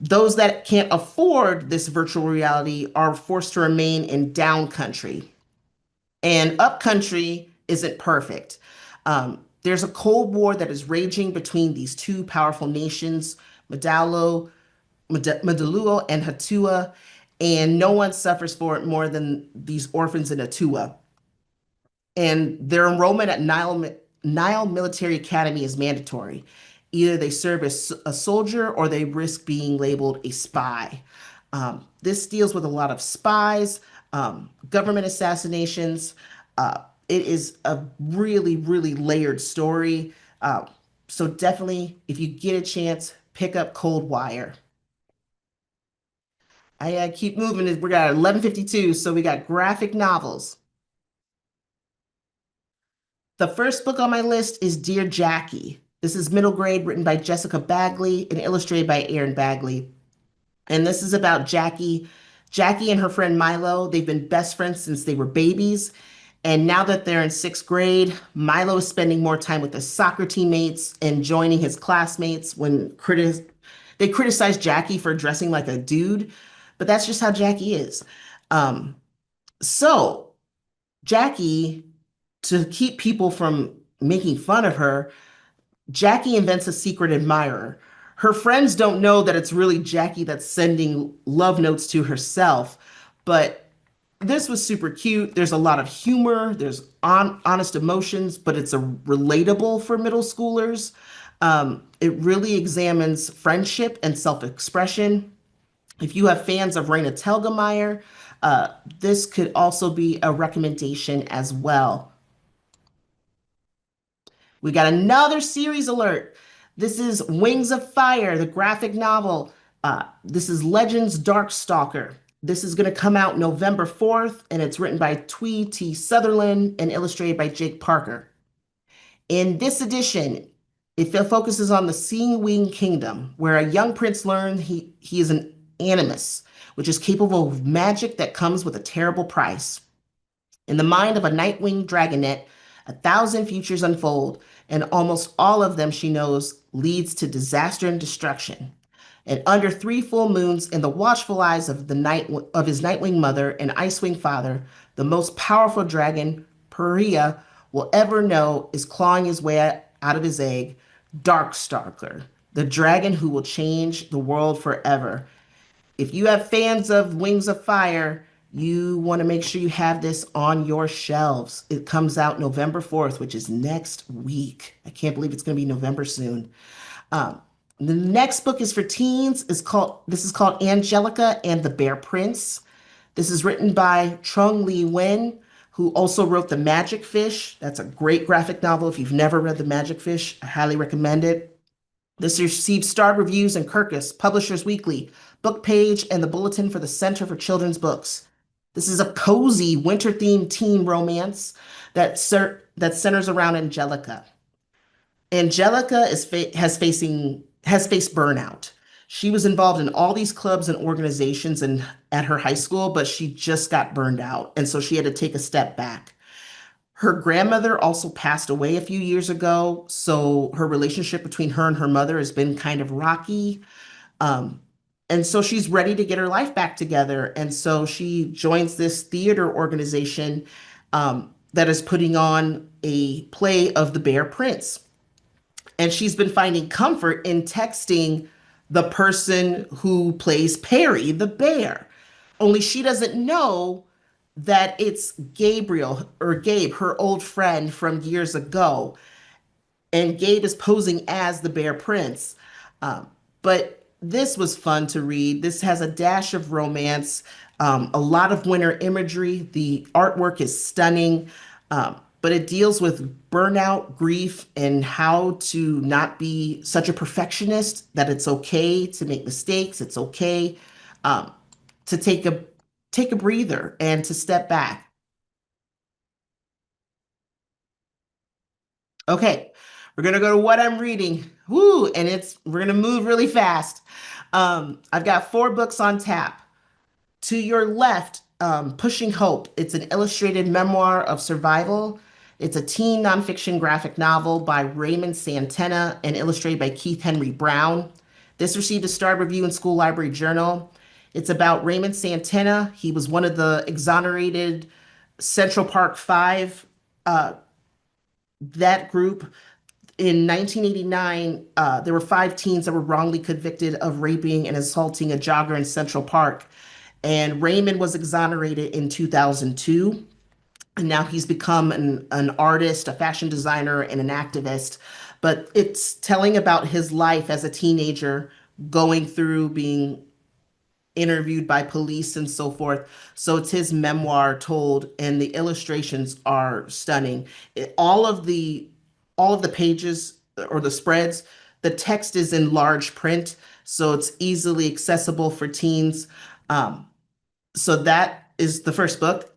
Those that can't afford this virtual reality are forced to remain in downcountry. And upcountry isn't perfect. There's a Cold War that is raging between these two powerful nations, Medaluo and Hatua, and no one suffers for it more than these orphans in Hatua. And their enrollment at Nile Military Academy is mandatory. Either they serve as a soldier or they risk being labeled a spy. This deals with a lot of spies, government assassinations. It is a really, really layered story. So definitely, if you get a chance, pick up Cold Wire. I keep moving. We got 11:52, so we got graphic novels. The first book on my list is Dear Jackie. This is middle grade, written by Jessica Bagley and illustrated by Aaron Bagley. And this is about Jackie. Jackie and her friend Milo, they've been best friends since they were babies. And now that they're in sixth grade, Milo is spending more time with his soccer teammates and joining his classmates when they criticize Jackie for dressing like a dude. But that's just how Jackie is. Um, so Jackie, to keep people from making fun of her, Jackie invents a secret admirer. Her friends don't know that it's really Jackie that's sending love notes to herself, but this was super cute. There's a lot of humor, there's honest emotions, but it's a relatable for middle schoolers. It really examines friendship and self-expression. If you have fans of Raina Telgemeier, this could also be a recommendation as well. We got another series alert. This is Wings of Fire, the graphic novel. This is Legends Darkstalker. This is going to come out November 4th, and it's written by Twee T. Sutherland and illustrated by Jake Parker. In this edition, it focuses on the Seeing Wing Kingdom, where a young prince learns he is an animus, which is capable of magic that comes with a terrible price. In the mind of a Nightwing dragonet, 1,000 futures unfold, and almost all of them she knows leads to disaster and destruction. And under three full moons, in the watchful eyes of his Nightwing mother and Icewing father, the most powerful dragon Peria will ever know is clawing his way out of his egg, Darkstalker, the dragon who will change the world forever. If you have fans of Wings of Fire, you want to make sure you have this on your shelves. It comes out November 4th, which is next week. I can't believe it's going to be November soon. Um, the next book is for teens. This is called Angelica and the Bear Prince. This is written by Trung Lee Wen, who also wrote The Magic Fish. That's a great graphic novel. If you've never read The Magic Fish, I highly recommend it. This received starred reviews in Kirkus, Publishers Weekly, Book Page, and the Bulletin for the Center for Children's Books. This is a cozy winter-themed teen romance that centers around Angelica. Angelica has faced burnout. She was involved in all these clubs and organizations and at her high school, but she just got burned out, and so she had to take a step back. Her grandmother also passed away a few years ago, so her relationship between her and her mother has been kind of rocky. Um, and so she's ready to get her life back together. And so she joins this theater organization that is putting on a play of the Bear Prince. And she's been finding comfort in texting the person who plays Perry, the bear. Only she doesn't know that it's Gabriel or Gabe, her old friend from years ago. And Gabe is posing as the Bear Prince. But this was fun to read. This has a dash of romance, a lot of winter imagery. The artwork is stunning, but it deals with burnout, grief, and how to not be such a perfectionist that it's okay to make mistakes. It's okay um, to take a breather and to step back. Okay, we're gonna go to what I'm reading. Woo, and we're gonna move really fast. I've got four books on tap. To your left, Pushing Hope. It's an illustrated memoir of survival. It's a teen nonfiction graphic novel by Raymond Santana and illustrated by Keith Henry Brown. This received a star review in School Library Journal. It's about Raymond Santana. He was one of the exonerated Central Park Five, that group. In 1989, there were five teens that were wrongly convicted of raping and assaulting a jogger in Central Park. And Raymond was exonerated in 2002. And now he's become an artist, a fashion designer, and an activist. But it's telling about his life as a teenager, going through being interviewed by police and so forth. So it's his memoir told, and the illustrations are stunning. All of the pages or the spreads, the text is in large print, so it's easily accessible for teens. Um, so that is the first book.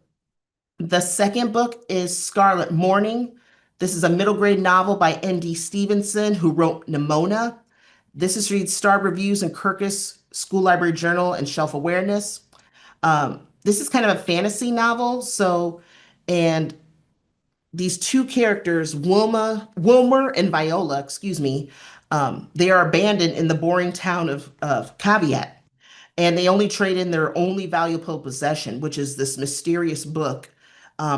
The second book is Scarlet Morning. This is a middle grade novel by N.D. Stevenson, who wrote Nimona. This is read star reviews in Kirkus School Library Journal and Shelf Awareness. This is kind of a fantasy novel. And these two characters, Wilmer and Viola, excuse me, they are abandoned in the boring town of Caveat. And they only trade in their only valuable possession, which is this mysterious book.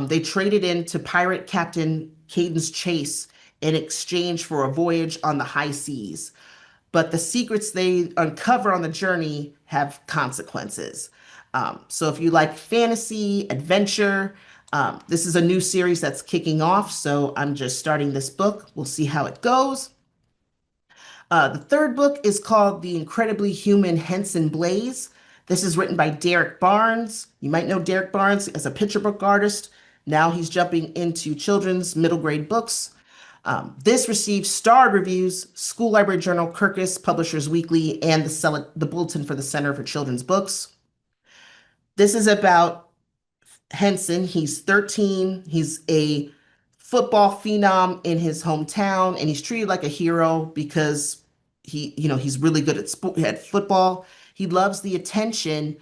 They traded in to pirate Captain Caden's Chase in exchange for a voyage on the high seas. But the secrets they uncover on the journey have consequences. So if you like fantasy, adventure, this is a new series that's kicking off. So I'm just starting this book. We'll see how it goes. The third book is called The Incredibly Human Henson Blaze. This is written by Derek Barnes. You might know Derek Barnes as a picture book artist. Now he's jumping into children's middle grade books. This received starred reviews, School Library Journal, Kirkus, Publishers Weekly, and the Bulletin for the Center for Children's Books. This is about Henson. He's 13. He's a football phenom in his hometown, and he's treated like a hero because he's really good at football. He loves the attention,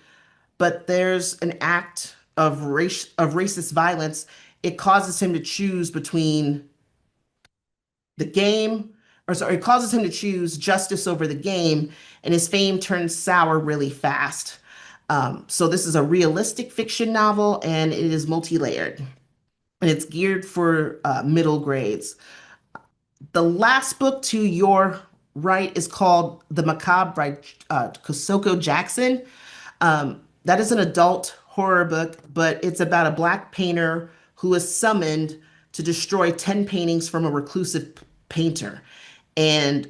but there's an act of racist violence. It causes him to choose between the game, or sorry, it causes him to choose justice over the game, and his fame turns sour really fast. So this is a realistic fiction novel, and it is multi-layered, and it's geared for middle grades. The last book to your right is called The Macabre by Kosoko Jackson. That is an adult horror book, but it's about a black painter who is summoned to destroy 10 paintings from a reclusive painter. And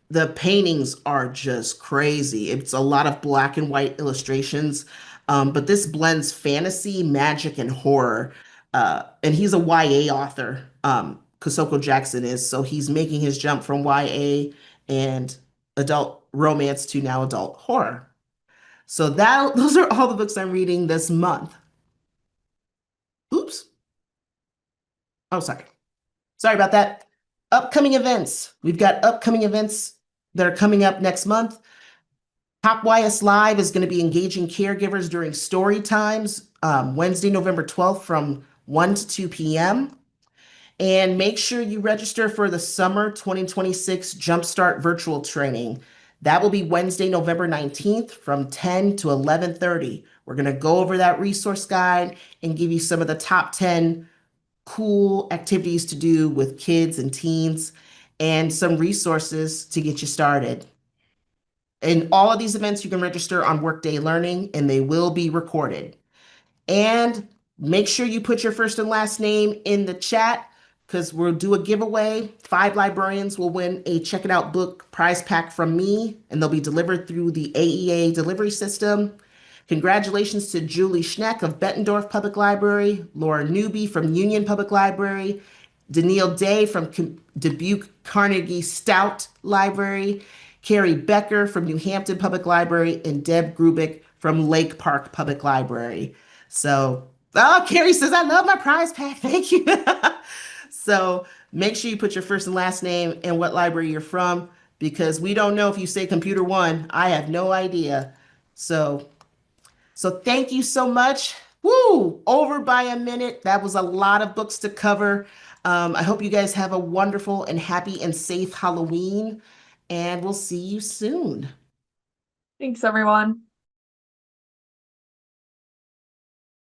the paintings are just crazy. It's a lot of black and white illustrations, but this blends fantasy, magic, and horror. And he's a YA author, Kosoko Jackson is. So he's making his jump from YA and adult romance to now adult horror. So those are all the books I'm reading this month. Oops. Oh, sorry. Sorry about that. Upcoming events. We've got upcoming events that are coming up next month. Top YS Live is going to be engaging caregivers during story times, Wednesday, November 12th from 1 to 2 p.m. And make sure you register for the summer 2026 Jumpstart virtual training. That will be Wednesday, November 19th from 10 to 11:30. We're going to go over that resource guide and give you some of the top 10 cool activities to do with kids and teens and some resources to get you started. In all of these events, you can register on Workday Learning, and they will be recorded. And make sure you put your first and last name in the chat because we'll do a giveaway. 5 librarians will win a Check It Out book prize pack from me, and they'll be delivered through the AEA delivery system. Congratulations to Julie Schneck of Bettendorf Public Library, Laura Newby from Union Public Library, Danielle Day from Dubuque Carnegie Stout Library, Carrie Becker from New Hampton Public Library, and Deb Grubik from Lake Park Public Library. So, oh, Carrie says, I love my prize pack. Thank you. So make sure you put your first and last name and what library you're from, because we don't know if you say Computer One. I have no idea. So thank you so much. Woo! Over by a minute. That was a lot of books to cover. I hope you guys have a wonderful and happy and safe Halloween, and we'll see you soon. Thanks, everyone.